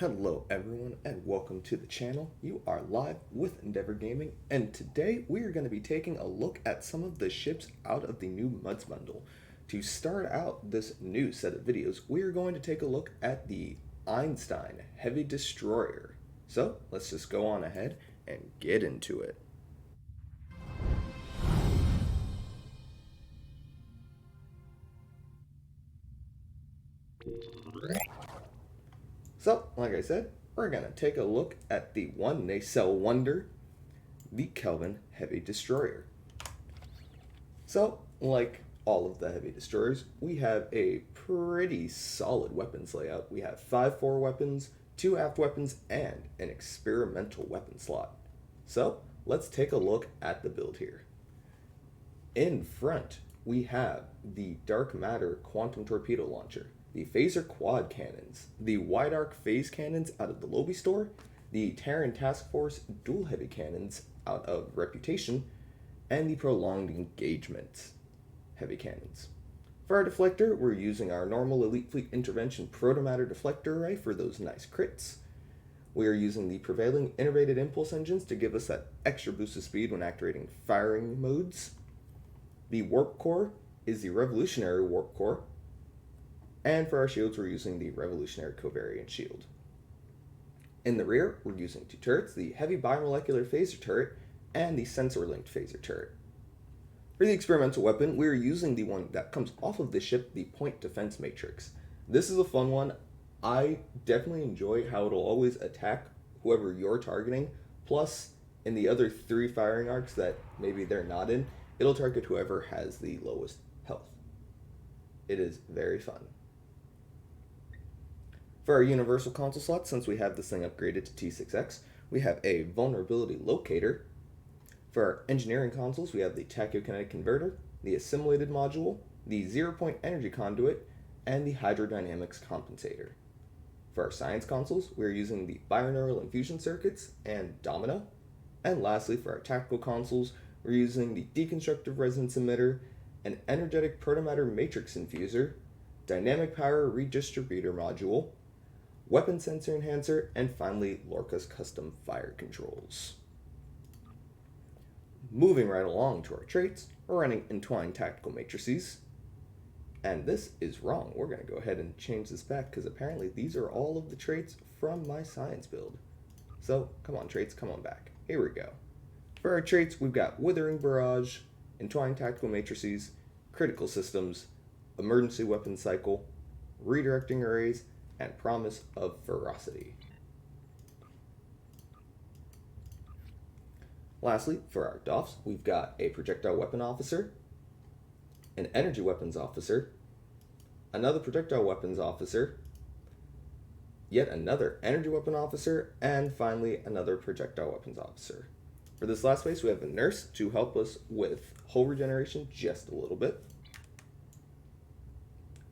Hello everyone and welcome to the channel. You are live with Endeavor Gaming, and today we are going to be taking a look at some of the ships out of the new Muds bundle. To start out this new set of videos, we are going to take a look at the Einstein Heavy Destroyer. So let's just go on ahead and get into it. So, like I said, we're going to take a look at the one nacelle wonder, the Kelvin Heavy Destroyer. So, like all of the heavy destroyers, we have a pretty solid weapons layout. We have 5 fore weapons, 2 aft weapons, and an experimental weapon slot. So, let's take a look at the build here. In front, we have the Dark Matter Quantum Torpedo Launcher, the Phaser Quad Cannons, the Wide Arc Phase Cannons out of the Lobby Store, the Terran Task Force Dual Heavy Cannons out of Reputation, and the Prolonged Engagement Heavy Cannons. For our deflector, we're using our normal Elite Fleet Intervention Protomatter Deflector Array for those nice crits. We are using the Prevailing Innervated Impulse Engines to give us that extra boost of speed when activating firing modes. The Warp Core is the Revolutionary Warp Core. And for our shields, we're using the Revolutionary Covariant Shield. In the rear, we're using 2 turrets, the Heavy Bimolecular Phaser Turret and the Sensor-Linked Phaser Turret. For the experimental weapon, we're using the one that comes off of the ship, the Point Defense Matrix. This is a fun one. I definitely enjoy how it'll always attack whoever you're targeting. Plus, in the other 3 firing arcs that maybe they're not in, it'll target whoever has the lowest health. It is very fun. For our universal console slot, since we have this thing upgraded to T6X, we have a vulnerability locator. For our engineering consoles, we have the tachyokinetic converter, the assimilated module, the 0-point energy conduit, and the hydrodynamics compensator. For our science consoles, we are using the binaural infusion circuits and domino. And lastly, for our tactical consoles, we're using the deconstructive resonance emitter, an energetic protomatter matrix infuser, dynamic power redistributor module, weapon sensor enhancer, and finally Lorca's custom fire controls. Moving right along to our traits, we're running entwined tactical matrices. And this is wrong. We're going to go ahead and change this back because apparently these are all of the traits from my science build. So come on traits, come on back. Here we go. For our traits, we've got Withering Barrage, entwined tactical matrices, critical systems, emergency weapon cycle, redirecting arrays, and promise of ferocity. Lastly, for our DOFs, we've got a projectile weapon officer, an energy weapons officer, another projectile weapons officer, yet another energy weapon officer, and finally another projectile weapons officer. For this last phase, we have a nurse to help us with hull regeneration just a little bit.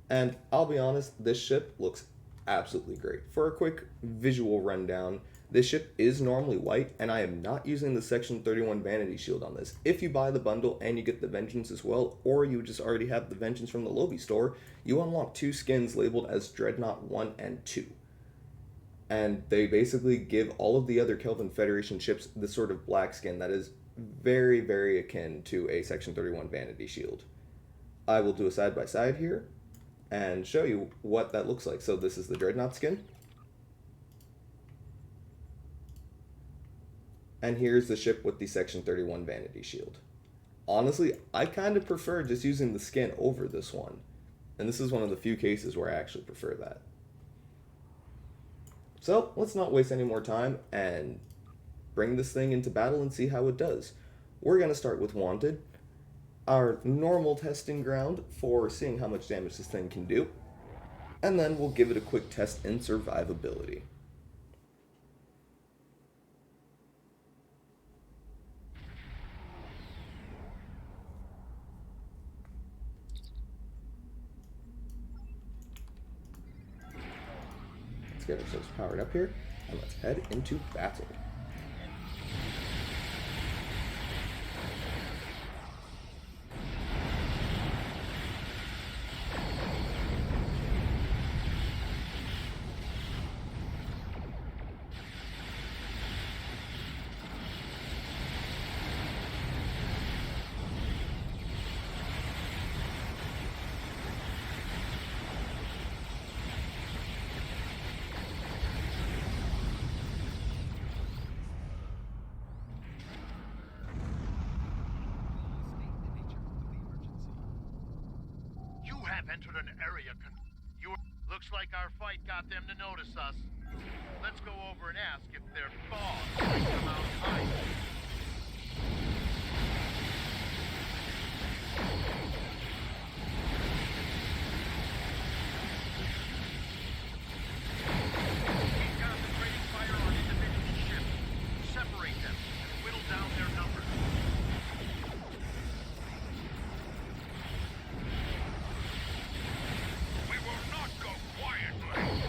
And I'll be honest, this ship looks absolutely great. For a quick visual rundown, this ship is normally white, and I am not using the Section 31 Vanity Shield on this. If you buy the bundle and you get the Vengeance as well, or you just already have the Vengeance from the Lobby store, you unlock 2 skins labeled as Dreadnought 1 and 2. And they basically give all of the other Kelvin Federation ships this sort of black skin that is very, very akin to a Section 31 Vanity Shield. I will do a side-by-side here and show you what that looks like. So this is the Dreadnought skin. And here's the ship with the Section 31 Vanity Shield. Honestly, I kind of prefer just using the skin over this one. And this is one of the few cases where I actually prefer that. So, let's not waste any more time and bring this thing into battle and see how it does. We're going to start with Wanted, our normal testing ground for seeing how much damage this thing can do. And then we'll give it a quick test in Survivability. Let's get ourselves powered up here, and let's head into battle. have entered an area you looks like our fight got them to notice us. Let's go over and ask if their boss might come out hiding. Keep concentrating fire on individual ships. Separate them and whittle down their numbers. We will not go quietly.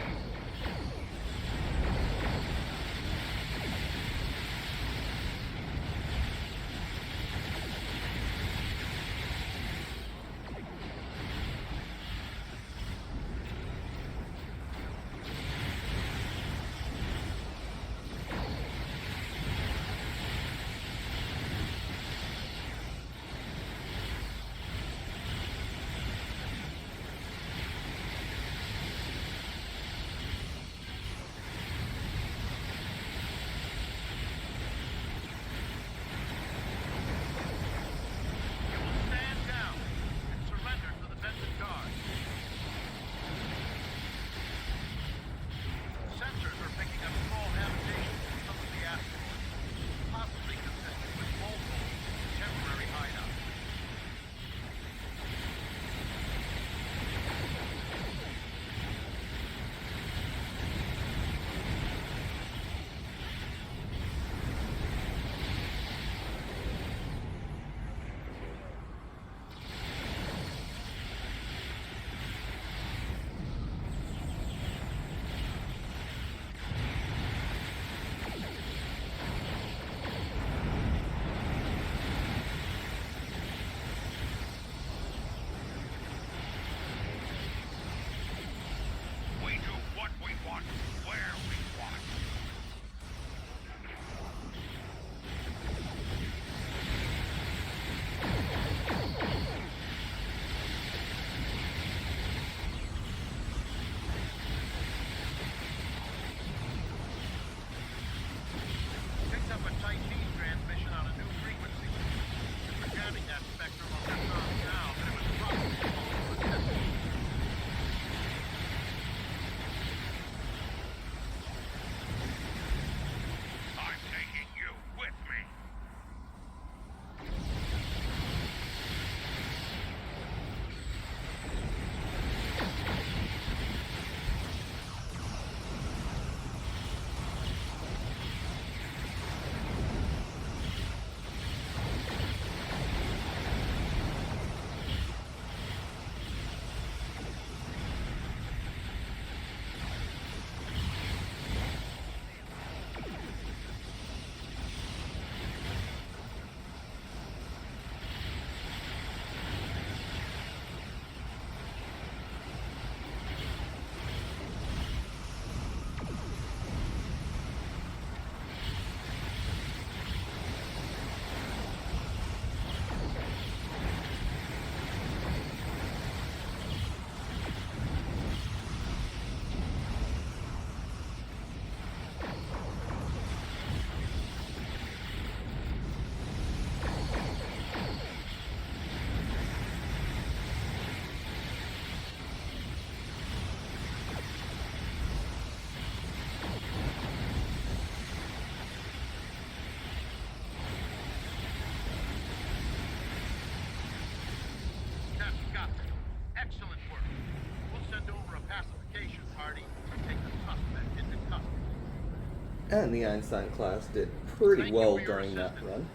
And the Einstein-Class did pretty well during that run.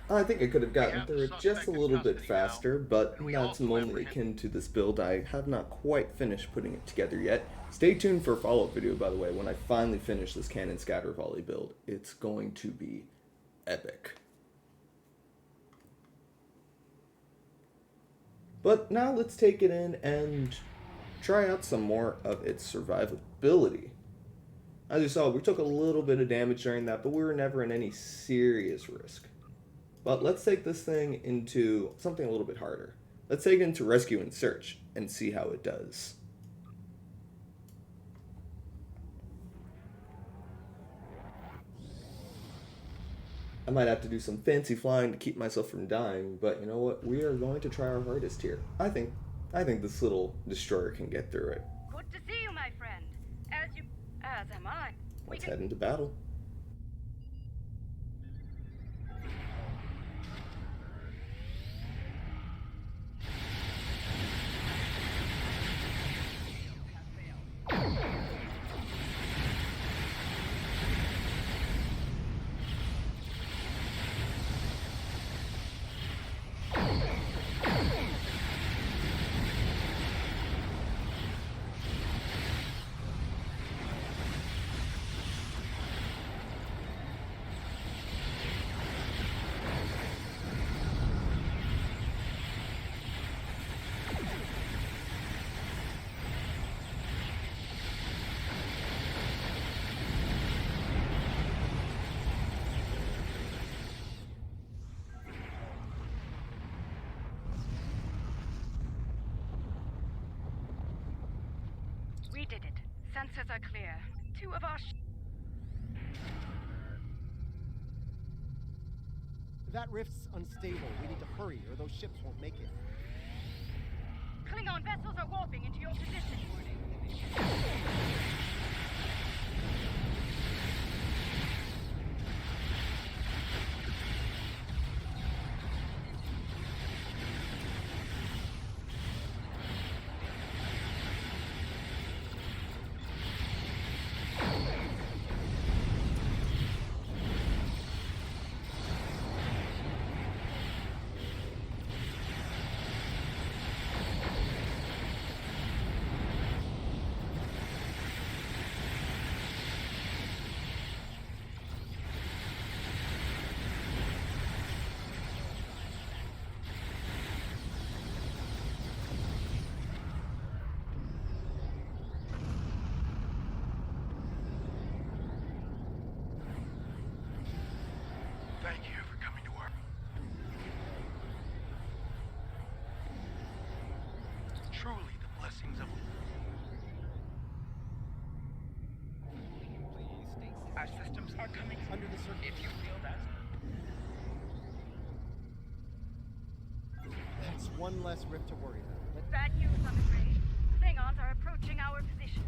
I think I could have gotten through it just a little bit faster, but that's only akin to this build. I have not quite finished putting it together yet. Stay tuned for a follow-up video, by the way, when I finally finish this cannon scatter volley build. It's going to be epic. But now let's take it in and try out some more of its survivability. As you saw, we took a little bit of damage during that, but we were never in any serious risk. But let's take this thing into something a little bit harder. Let's take it into rescue and search and see how it does. I might have to do some fancy flying to keep myself from dying, but you know what? We are going to try our hardest here. I think I think this little destroyer can get through it. Good to see you, my friend. As am I. Let's head into battle. We did it. Sensors are clear. Two of our That rift's unstable. We need to hurry, or those ships won't make it. Klingon vessels are warping into your position. Thank you for coming to our... Truly the blessings of... Our systems are coming Under the surface. if you feel that. That's one less rift to worry about. Bad news, I'm afraid. Klingons are approaching our position.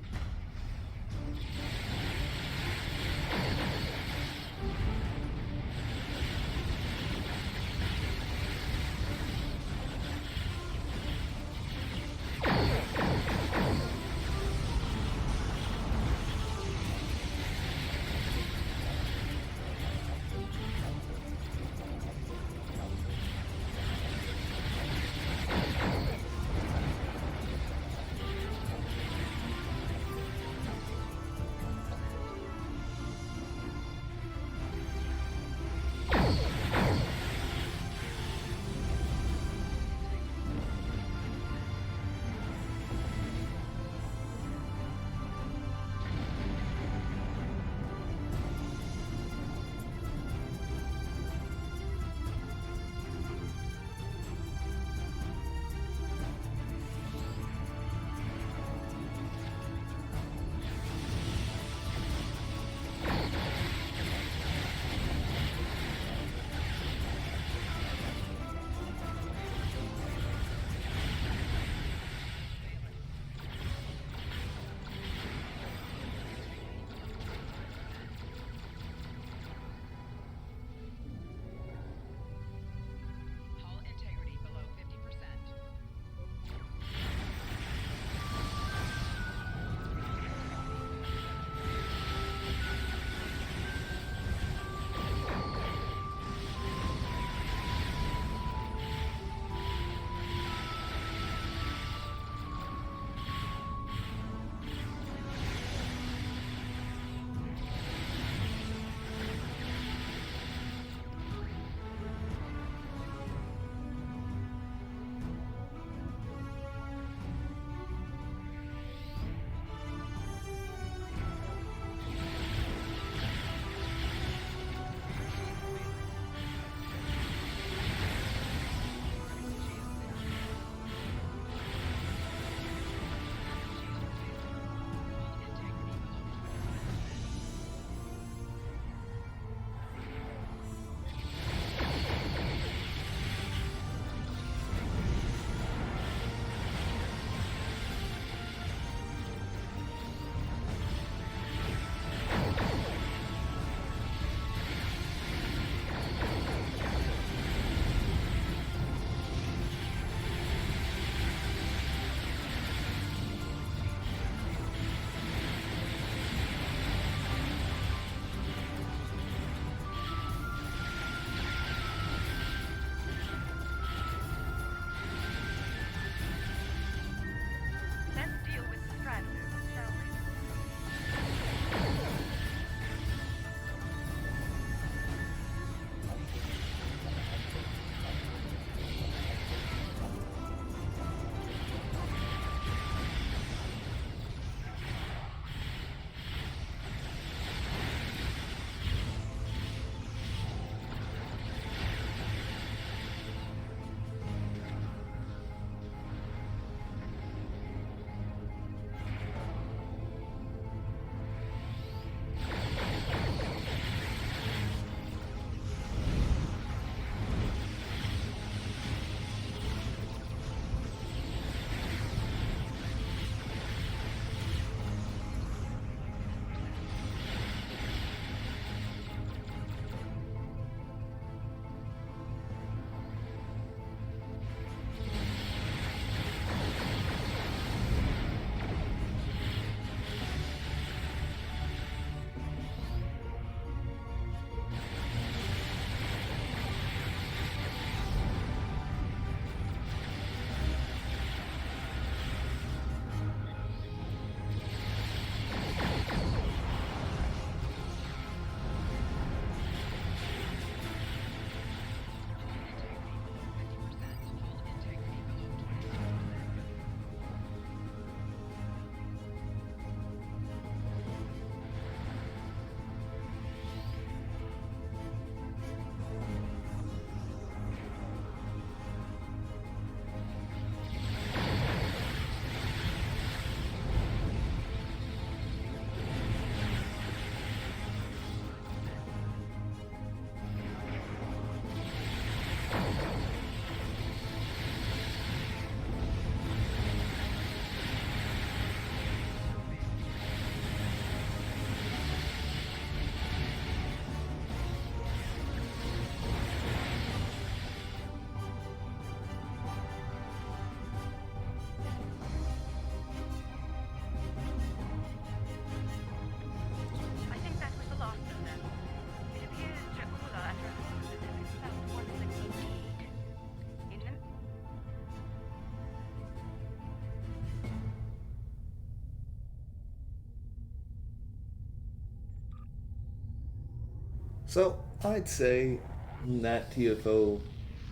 So I'd say that TFO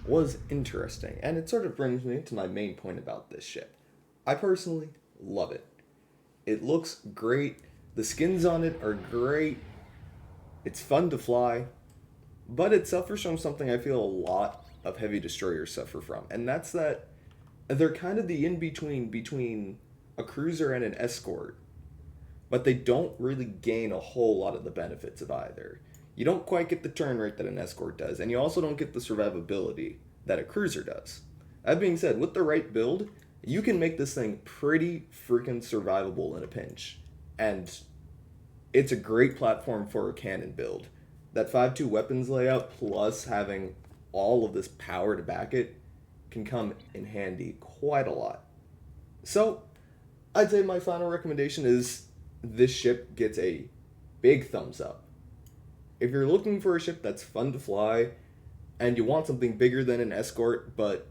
was interesting, and it sort of brings me to my main point about this ship. I personally love it. It looks great, the skins on it are great, it's fun to fly, but it suffers from something I feel a lot of heavy destroyers suffer from, and that's that they're kind of the in-between between a cruiser and an escort, but they don't really gain a whole lot of the benefits of either. You don't quite get the turn rate that an escort does, and you also don't get the survivability that a cruiser does. That being said, with the right build, you can make this thing pretty freaking survivable in a pinch. And it's a great platform for a cannon build. That 5.2 weapons layout plus having all of this power to back it can come in handy quite a lot. So, I'd say my final recommendation is this ship gets a big thumbs up. If you're looking for a ship that's fun to fly, and you want something bigger than an escort, but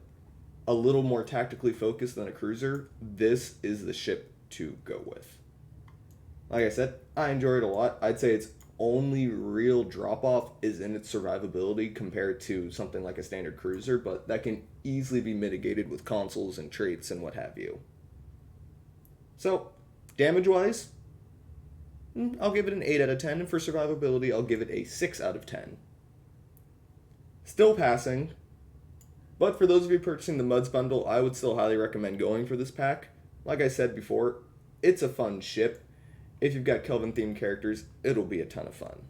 a little more tactically focused than a cruiser, this is the ship to go with. Like I said, I enjoy it a lot. I'd say its only real drop-off is in its survivability compared to something like a standard cruiser, but that can easily be mitigated with consoles and traits and what have you. So, damage-wise, I'll give it an 8 out of 10, and for survivability, I'll give it a 6 out of 10. Still passing, but for those of you purchasing the Muds bundle, I would still highly recommend going for this pack. Like I said before, it's a fun ship. If you've got Kelvin themed characters, it'll be a ton of fun.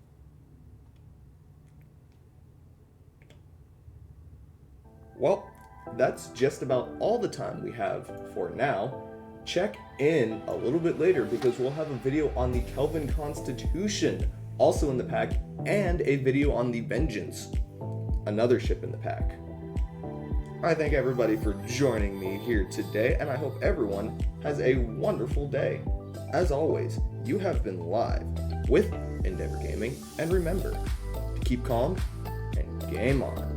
Well, that's just about all the time we have for now. Check in a little bit later because we'll have a video on the Kelvin Constitution, also in the pack, and a video on the Vengeance, another ship in the pack. I thank everybody for joining me here today, and I hope everyone has a wonderful day. As always, you have been live with Endeavor Gaming, and remember to keep calm and game on.